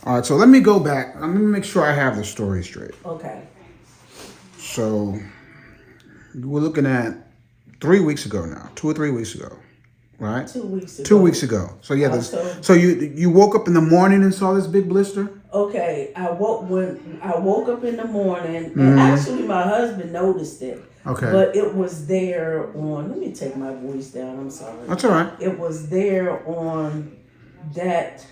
All right, so let me go back. Let me make sure I have the story straight. Okay. So we're looking at 3 weeks ago now, 2 or 3 weeks ago, right? 2 weeks ago. 2 weeks ago. So yeah, so you woke up in the morning and saw this big blister? Okay, I woke up in the morning, and actually my husband noticed it. Okay. But it was there on. Let me take my voice down. I'm sorry. That's all right. It was there on that.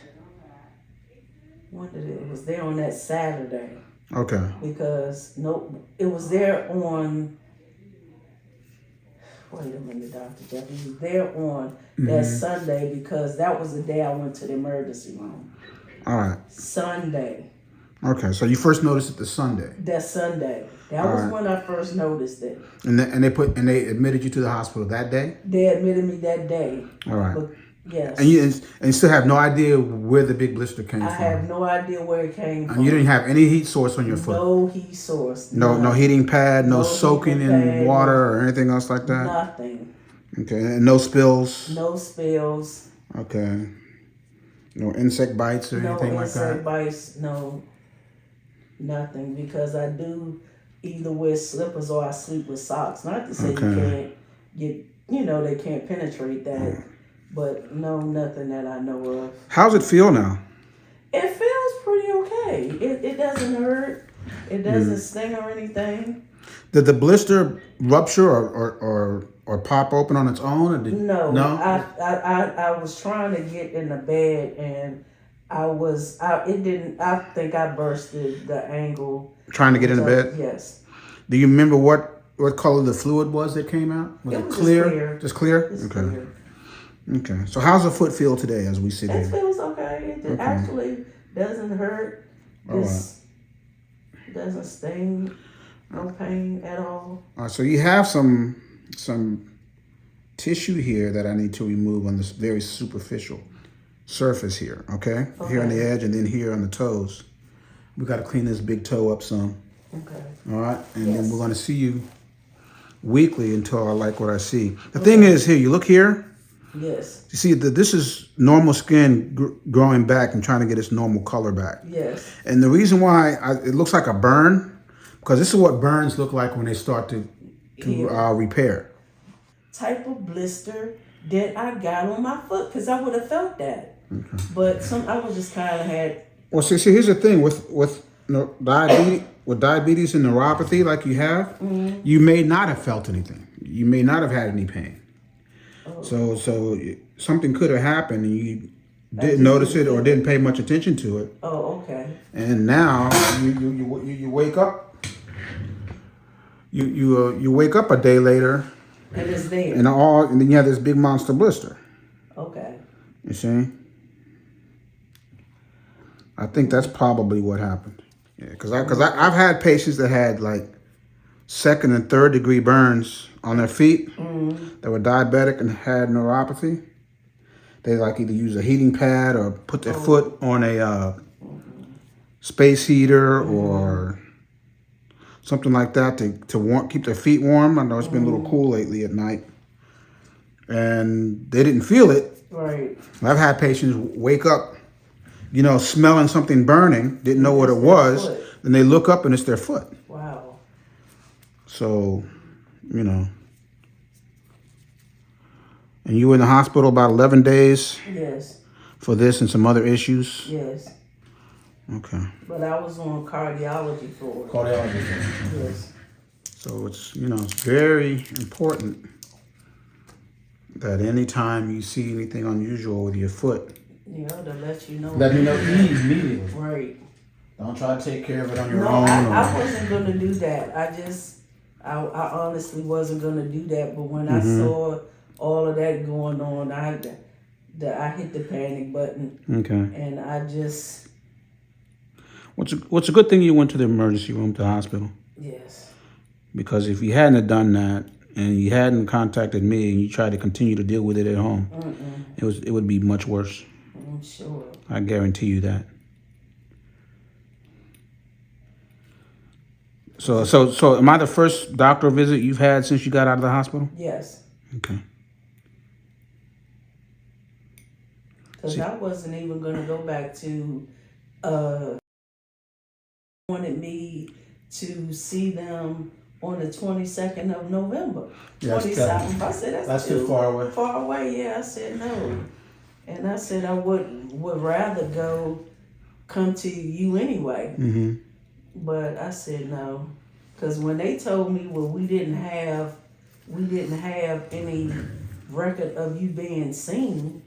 When did it? It was there on that Saturday. Okay. Because it was there on. Wait a minute, Dr. Jeff. It was there on that Sunday because that was the day I went to the emergency room. All right. Sunday. Okay, so you first noticed it the Sunday. That Sunday. That was when I first noticed it. And they admitted you to the hospital that day? They admitted me that day. All right. But, yes. And you still have no idea where the big blister came from? I have no idea where it came from. And you didn't have any heat source on your foot? No heat source. No heating pad, no soaking in water or anything else like that? Nothing. Okay, and no spills? No spills. Okay. No insect bites or anything like that? No insect bites, no. Nothing, because I do either wear slippers or I sleep with socks. Not to say you can't get, they can't penetrate that, but no, nothing that I know of. How's it feel now? It feels pretty okay. It doesn't hurt. It doesn't sting or anything. Did the blister rupture or pop open on its own? Or No. No? I was trying to get in the bed and I think I bursted the angle. Trying to get in the bed? Yes. Do you remember what color the fluid was that came out? Was it clear? Just clear? Just clear. Okay. So how's the foot feel today as we sit here? It feels okay. It actually doesn't hurt. It doesn't sting. No pain at all. All right. So you have some tissue here that I need to remove on this very superficial surface here, okay? Here on the edge and then here on the toes. We got to clean this big toe up some. Okay. All right? And then we're going to see you weekly until I like what I see. The thing is here, you look here. Yes. You see, this is normal skin growing back and trying to get its normal color back. Yes. And the reason why it looks like a burn, because this is what burns look like when they start to repair. Type of blister that I got on my foot, because I would have felt that. Okay. But I was just kind of had. Well, see, here's the thing with diabetes and neuropathy like you have, you may not have felt anything. You may not have had any pain. Oh. So something could have happened and you didn't notice it or didn't pay much attention to it. Oh, okay. And now you wake up. You wake up a day later. And it's there. And then you have this big monster blister. Okay. You see? I think that's probably what happened. Yeah, because I've had patients that had like 2nd and 3rd degree burns on their feet that were diabetic and had neuropathy. They like either use a heating pad or put their foot on a space heater or something like that to keep their feet warm. I know it's been a little cool lately at night. And they didn't feel it. Right. I've had patients wake up, smelling something burning, didn't know what it was. Then they look up and it's their foot. Wow. So, And you were in the hospital about 11 days? Yes. For this and some other issues? Yes. Okay. But I was on cardiology for it. Cardiology. Yes. So it's, it's very important that anytime you see anything unusual with your foot, to let you know. Let me know immediately. Right. Don't try to take care of it on your own. No, I wasn't going to do that. I honestly wasn't going to do that. But when I saw all of that going on, I hit the panic button. Okay. And I just. What's a good thing you went to the emergency room, to the hospital? Yes. Because if you hadn't have done that and you hadn't contacted me and you tried to continue to deal with it at home, it would be much worse. I'm sure. I guarantee you that. So am I the first doctor visit you've had since you got out of the hospital? Yes. Okay. Because I wasn't even going to go back to uh, wanted me to see them on the 22nd of November. Yes, 27th. I said, that's too far away. Far away, yeah. I said, no. And I said, I would rather come to you anyway. Mm-hmm. But I said, no. Because when they told me, well, we didn't have any record of you being seen,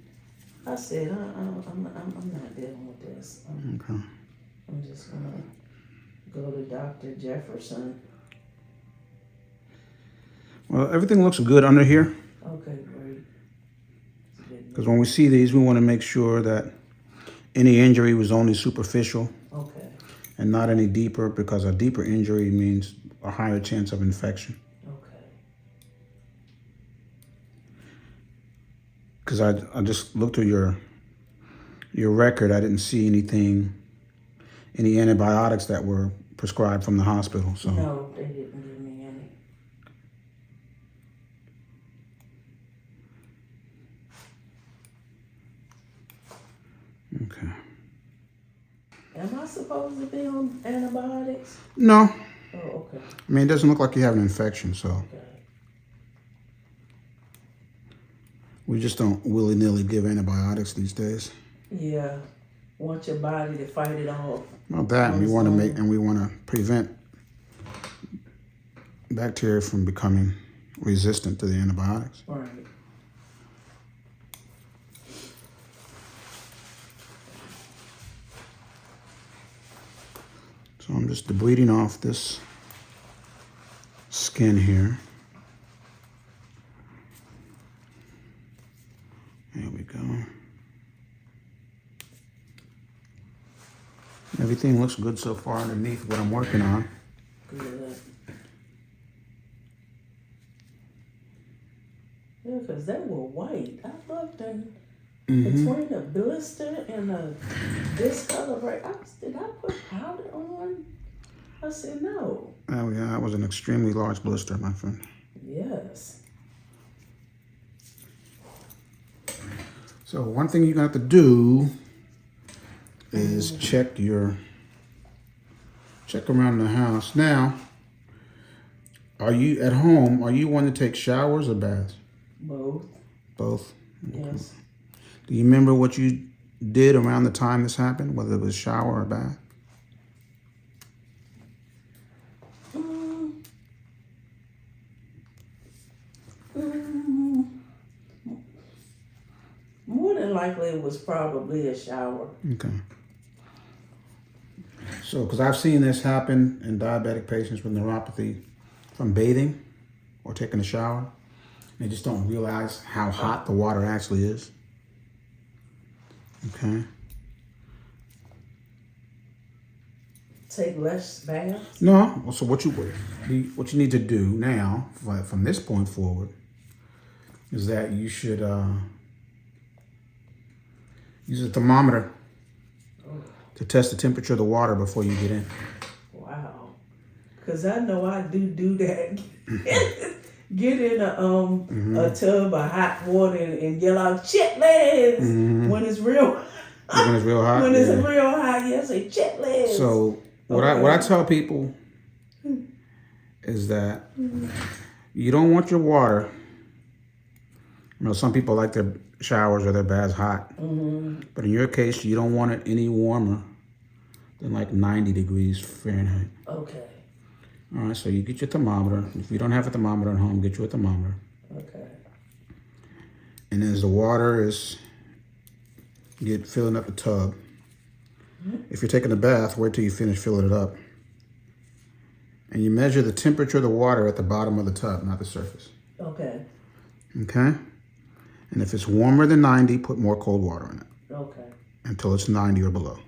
I said, I'm not dealing with this. Okay. I'm just gonna go to Dr. Jefferson. Well, everything looks good under here. Okay, great. Because when we see these, we want to make sure that any injury was only superficial. Okay. And not any deeper, because a deeper injury means a higher chance of infection. Okay. Because I just looked through your record. I didn't see any antibiotics that were prescribed from the hospital. So No, they didn't give me any. Okay. Am I supposed to be on antibiotics? No. Oh, okay. I mean, it doesn't look like you have an infection, so Okay. we just don't willy-nilly give antibiotics these days. Yeah. Want your body to fight it off. Well, that and we want to prevent bacteria from becoming resistant to the antibiotics. Right. So I'm just debriding off this skin here. There we go. Everything looks good so far underneath what I'm working on. Good. Yeah, because they were white. I looked and between the blister and the discolor, did I put powder on? I said no. Oh yeah, that was an extremely large blister, my friend. Yes. So one thing you're gonna have to do is check around the house. Now, are you at home? Are you one to take showers or baths? Both. Both. Yes. Do you remember what you did around the time this happened, whether it was shower or bath? More than likely, it was probably a shower. Okay. So, because I've seen this happen in diabetic patients with neuropathy from bathing or taking a shower. They just don't realize how hot the water actually is. Okay. Take less baths? No. So what you need to do now, from this point forward, is that you should use a thermometer to test the temperature of the water before you get in. Wow. Because I know I do that. Get in a tub of hot water and yell out chitlins when it's real. When it's real hot. When it's real hot, yeah, say chitlins. So what I tell people is that you don't want your water. You know, some people like their showers or their baths hot, but in your case, you don't want it any warmer than like 90 degrees Fahrenheit. Okay. All right, so you get your thermometer. If you don't have a thermometer at home, get you a thermometer. Okay. And as the water is filling up the tub, if you're taking a bath, wait till you finish filling it up. And you measure the temperature of the water at the bottom of the tub, not the surface. Okay. Okay? And if it's warmer than 90, put more cold water in it. Okay. Until it's 90 or below.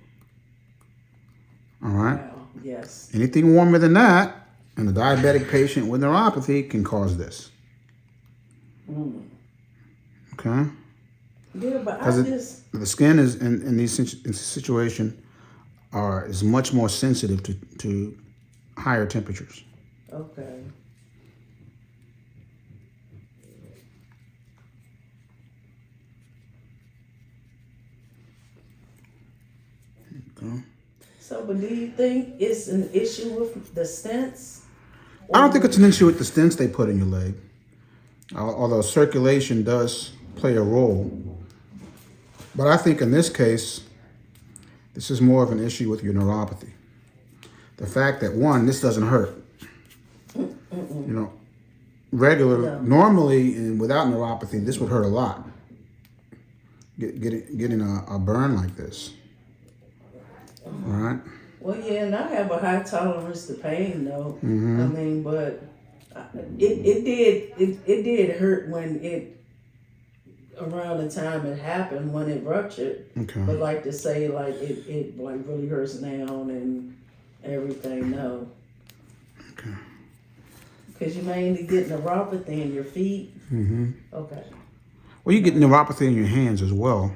All right? Wow. Yes. Anything warmer than that, and a diabetic patient with neuropathy can cause this. Okay? Yeah, but the skin is in these situation is much more sensitive to higher temperatures. Okay. Okay. So, but do you think it's an issue with the stents? I don't think it's an issue with the stents they put in your leg. Although circulation does play a role. But I think in this case, this is more of an issue with your neuropathy. The fact that, one, this doesn't hurt. You know, normally and without neuropathy, this would hurt a lot. Getting a burn like this. All right? Well, yeah, and I have a high tolerance to pain, though. I mean, but it did hurt when around the time it happened, when it ruptured. Okay. But like to say, like, it like really hurts now and everything, no. Okay. Because you mainly get neuropathy in your feet. Okay. Well, you get neuropathy in your hands as well.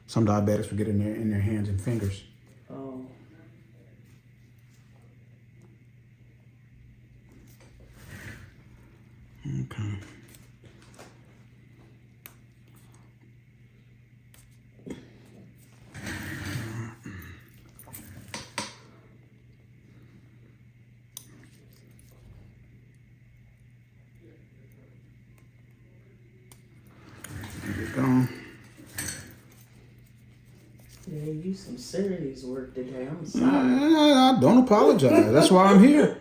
Some diabetics will get in their hands and fingers. Oh. Okay. There you go. Yeah, you some serious work today. I'm sorry. I don't apologize. That's why I'm here.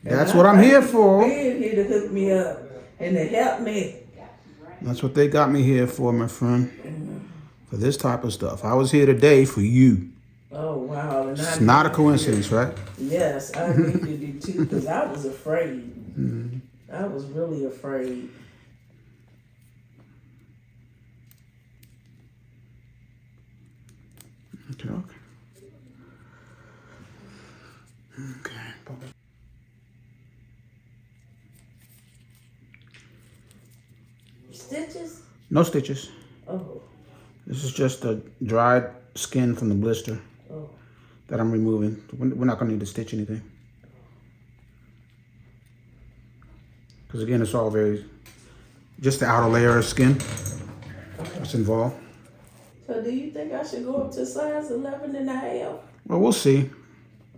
That's what I'm here for. Being here to hook me up and to help me. That's what they got me here for, my friend. For this type of stuff. I was here today for you. Oh, wow. And It's not a coincidence, right? Yes, I needed it too because I was afraid. I was really afraid. Okay. Okay. Stitches? No stitches. Oh. This is just the dried skin from the blister that I'm removing. We're not going to need to stitch anything. Because again, it's all just the outer layer of skin that's involved. So do you think I should go up to size 11 and a half? Well, we'll see.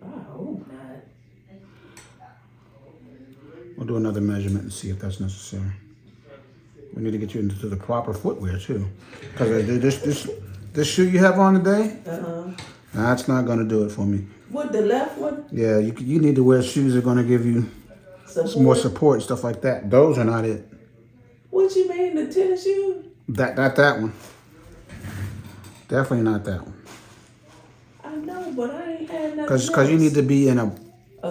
I hope not. We'll do another measurement and see if that's necessary. We need to get you into the proper footwear too. Because this shoe you have on today, that's not going to do it for me. What, the left one? Yeah, you need to wear shoes that are going to give you some more support and stuff like that. Those are not it. What you mean, the tennis shoe? That one. Definitely not that one. I know, but I ain't had nothing Because you need to be in a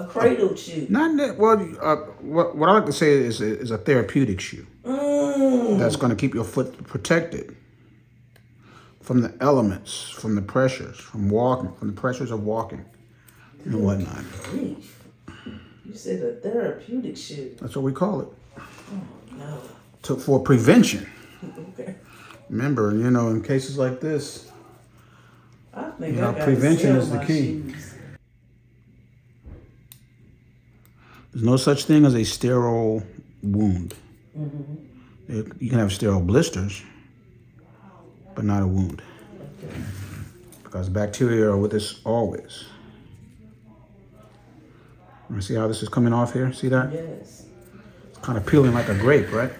cradle shoe. Not that, well, what I like to say is a therapeutic shoe. That's going to keep your foot protected from the elements, from the pressures, from the pressures of walking and whatnot. You said a therapeutic shoe. That's what we call it. Oh, no. For prevention. Okay. Remember, in cases like this, I think I gotta prevention sell is the my key. shoes. There's no such thing as a sterile wound. You can have sterile blisters, but not a wound. Okay. Because bacteria are with us always. You see how this is coming off here? See that? Yes. It's kind of peeling like a grape, right?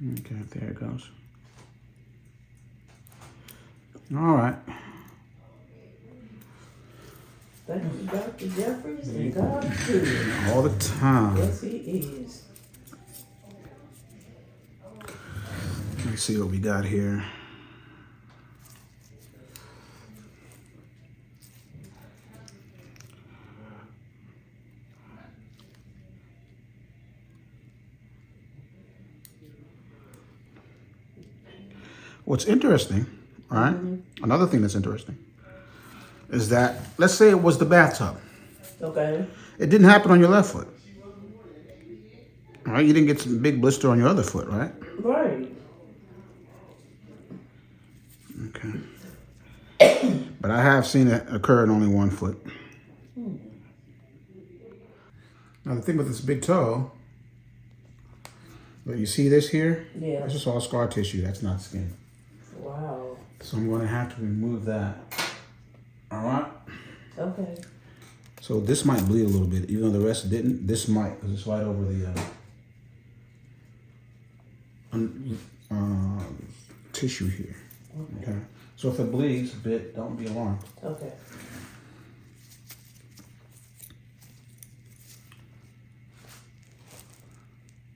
Okay, there it goes. All right. Thank you, Dr. Jeffries, and God is good. All the time. Yes, he is. Let's see what we got here. What's interesting, all right? Another thing that's interesting is that, let's say it was the bathtub. Okay. It didn't happen on your left foot. All right? You didn't get some big blister on your other foot, right? Right. Okay. But I have seen it occur in only one foot. Now the thing with this big toe, you see this here? Yeah. That's just all scar tissue. That's not skin. Wow. So I'm going to have to remove that. All right. Okay. So this might bleed a little bit, even though the rest didn't. This might, because it's right over the tissue here. Okay. So if it bleeds a bit, don't be alarmed. Okay.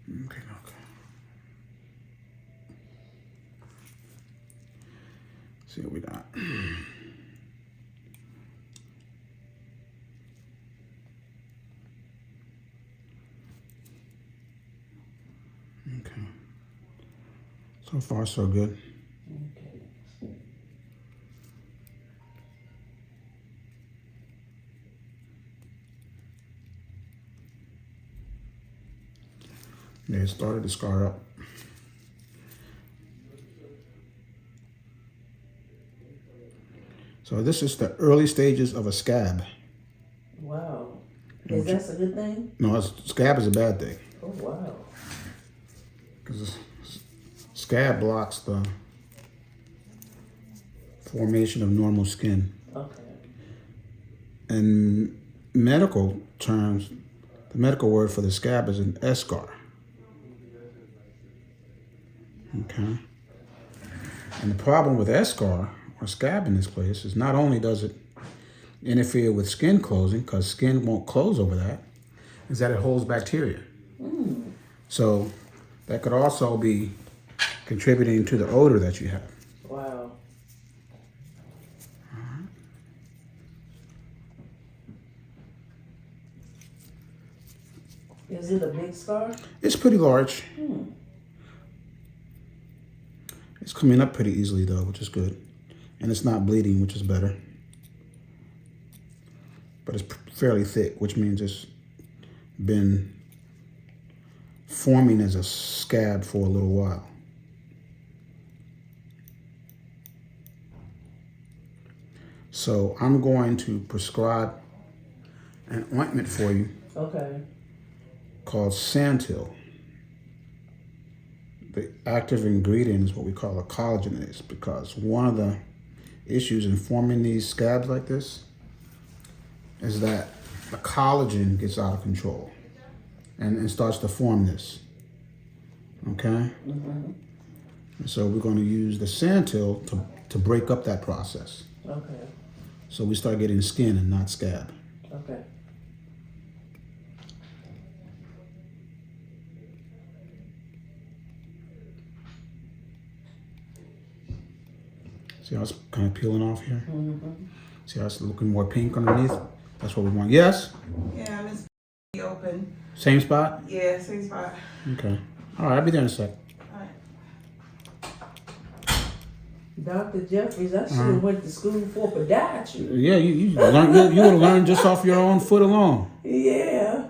Okay. See what we got. Okay. So far, so good. Okay. Yeah, it started to scar up. So this is the early stages of a scab. Wow. Is that a good thing? No, scab is a bad thing. Oh, wow. Because scab blocks the formation of normal skin. Okay. In medical terms, the medical word for the scab is an Escar. Okay. And the problem with Escar, or scab in this place, is not only does it interfere with skin closing, because skin won't close over that, is that it holds bacteria. So that could also be contributing to the odor that you have. Wow. Is it a big scar? It's pretty large. It's coming up pretty easily though, which is good. And it's not bleeding, which is better. But it's fairly thick, which means it's been forming as a scab for a little while. So I'm going to prescribe an ointment for you. Okay. Called Santil. The active ingredient is what we call a collagenase, because one of the issues in forming these scabs like this is that the collagen gets out of control and starts to form this. Okay? And so we're going to use the Santil to break up that process. Okay. So we start getting skin and not scab. Okay. See how it's kind of peeling off here? See how it's looking more pink underneath? That's what we want. Yes? Yeah, it's open. Same spot? Yeah, same spot. Okay. All right, I'll be there in a sec. All right. Dr. Jeffries, I should have went to school for podiatry. Yeah, you would have learned just off your own foot alone. Yeah.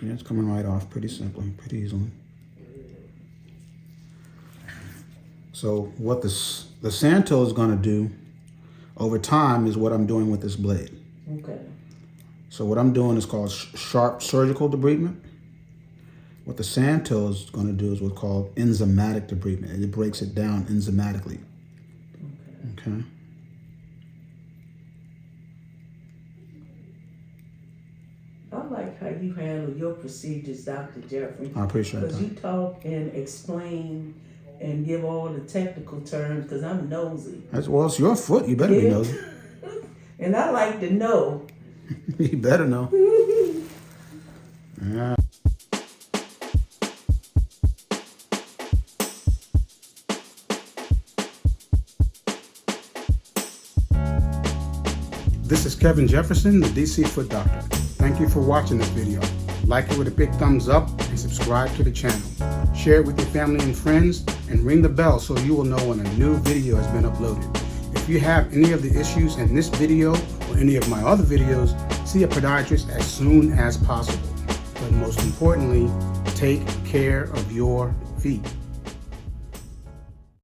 Yeah, it's coming right off pretty simply, pretty easily. So what the Santil is going to do over time is what I'm doing with this blade. Okay. So what I'm doing is called sharp surgical debridement. What the Santil is going to do is what's called enzymatic debridement. It breaks it down enzymatically. Okay. I like how you handle your procedures, Dr. Jeffrey. I appreciate Because that. you talk and explain and give all the technical terms, because I'm nosy. Well, it's your foot. You better be Yeah. nosy. And I like to know. You better know. Yeah. This is Kevin Jefferson, the DC Foot Doctor. Thank you for watching this video. Like it with a big thumbs up and subscribe to the channel. Share it with your family and friends and ring the bell so you will know when a new video has been uploaded. If you have any of the issues in this video or any of my other videos, see a podiatrist as soon as possible. But most importantly, take care of your feet.